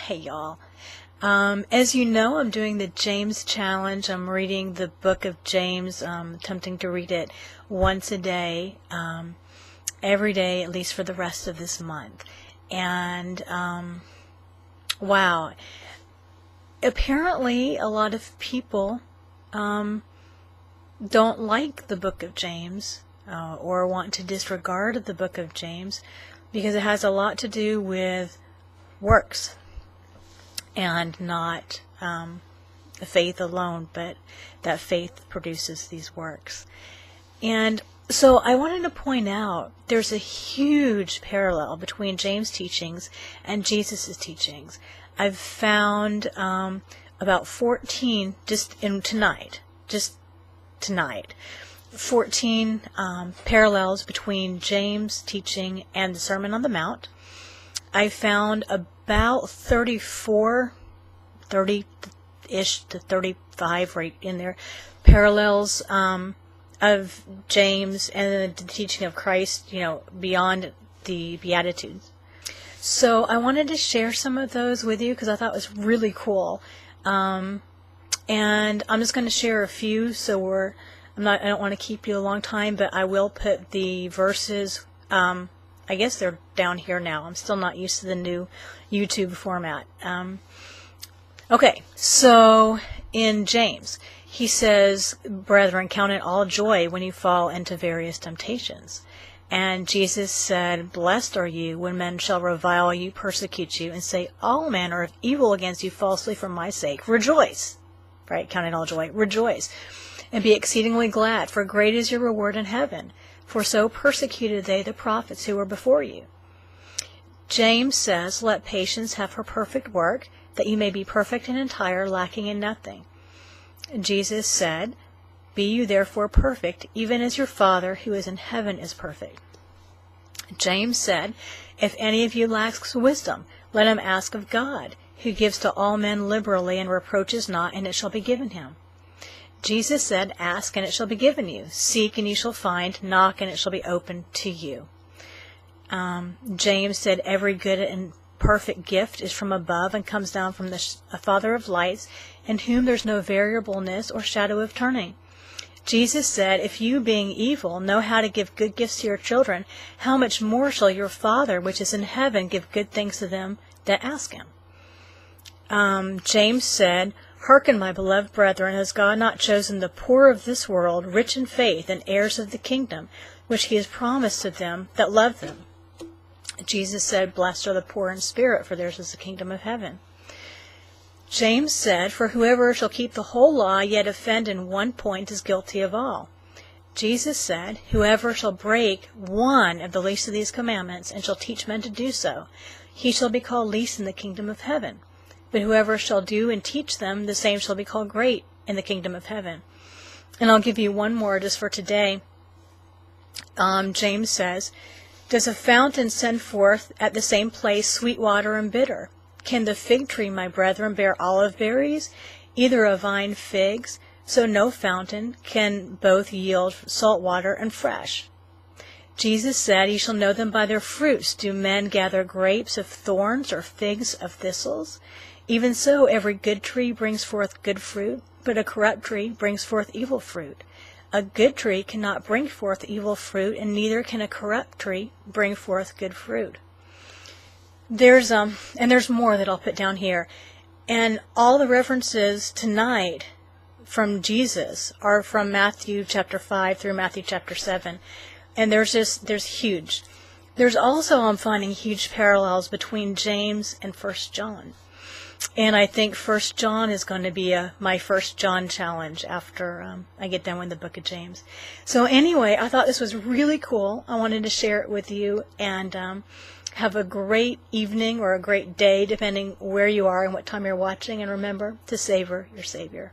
Hey y'all. As you know, I'm doing the James Challenge. I'm reading the book of James, attempting to read it once a day, every day, at least for the rest of this month. And, wow. Apparently, a lot of people don't like the book of James or want to disregard the book of James because it has a lot to do with works and not faith alone, but that faith produces these works. And so I wanted to point out there's a huge parallel between James' teachings and Jesus' teachings. I've found about 14 just tonight, 14 parallels between James' teaching and the Sermon on the Mount. I found about 30-ish to 35 right in there parallels of James and the teaching of Christ, beyond the Beatitudes. So I wanted to share some of those with you because I thought it was really cool. And I'm just going to share a few, so I don't want to keep you a long time, but I will put the verses, I guess they're down here now. I'm still not used to the new YouTube format. Okay, so in James, he says, "Brethren, count it all joy when you fall into various temptations." And Jesus said, "Blessed are you when men shall revile you, persecute you, and say all manner of evil against you falsely for my sake. Rejoice." Right? Count it all joy. Rejoice. "And be exceedingly glad, for great is your reward in heaven. For so persecuted they the prophets who were before you." James says, "Let patience have her perfect work, that you may be perfect and entire, lacking in nothing." Jesus said, "Be you therefore perfect, even as your Father who is in heaven is perfect." James said, "If any of you lacks wisdom, let him ask of God, who gives to all men liberally and reproaches not, and it shall be given him." Jesus said, "Ask, and it shall be given you. Seek, and you shall find. Knock, and it shall be opened to you." James said, "Every good and perfect gift is from above and comes down from the Father of lights, in whom there's no variableness or shadow of turning." Jesus said, "If you, being evil, know how to give good gifts to your children, how much more shall your Father, which is in heaven, give good things to them that ask him?" James said, "Hearken, my beloved brethren, has God not chosen the poor of this world, rich in faith, and heirs of the kingdom, which he has promised to them that love them?" Jesus said, "Blessed are the poor in spirit, for theirs is the kingdom of heaven." James said, "For whoever shall keep the whole law, yet offend in one point, is guilty of all." Jesus said, "Whoever shall break one of the least of these commandments, and shall teach men to do so, he shall be called least in the kingdom of heaven. But whoever shall do and teach them, the same shall be called great in the kingdom of heaven." And I'll give you one more just for today. James says, "Does a fountain send forth at the same place sweet water and bitter? Can the fig tree, my brethren, bear olive berries, either a vine figs? So no fountain can both yield salt water and fresh." Jesus said, "Ye shall know them by their fruits. Do men gather grapes of thorns or figs of thistles? Even so, every good tree brings forth good fruit, but a corrupt tree brings forth evil fruit. A good tree cannot bring forth evil fruit, and neither can a corrupt tree bring forth good fruit." There's more that I'll put down here. And all the references tonight from Jesus are from Matthew chapter 5 through Matthew chapter 7. And there's huge. There's also, I'm finding huge parallels between James and 1 John. And I think 1 John is going to be my 1 John challenge after I get done with the book of James. So anyway, I thought this was really cool. I wanted to share it with you, and have a great evening or a great day, depending where you are and what time you're watching. And remember to savor your Savior.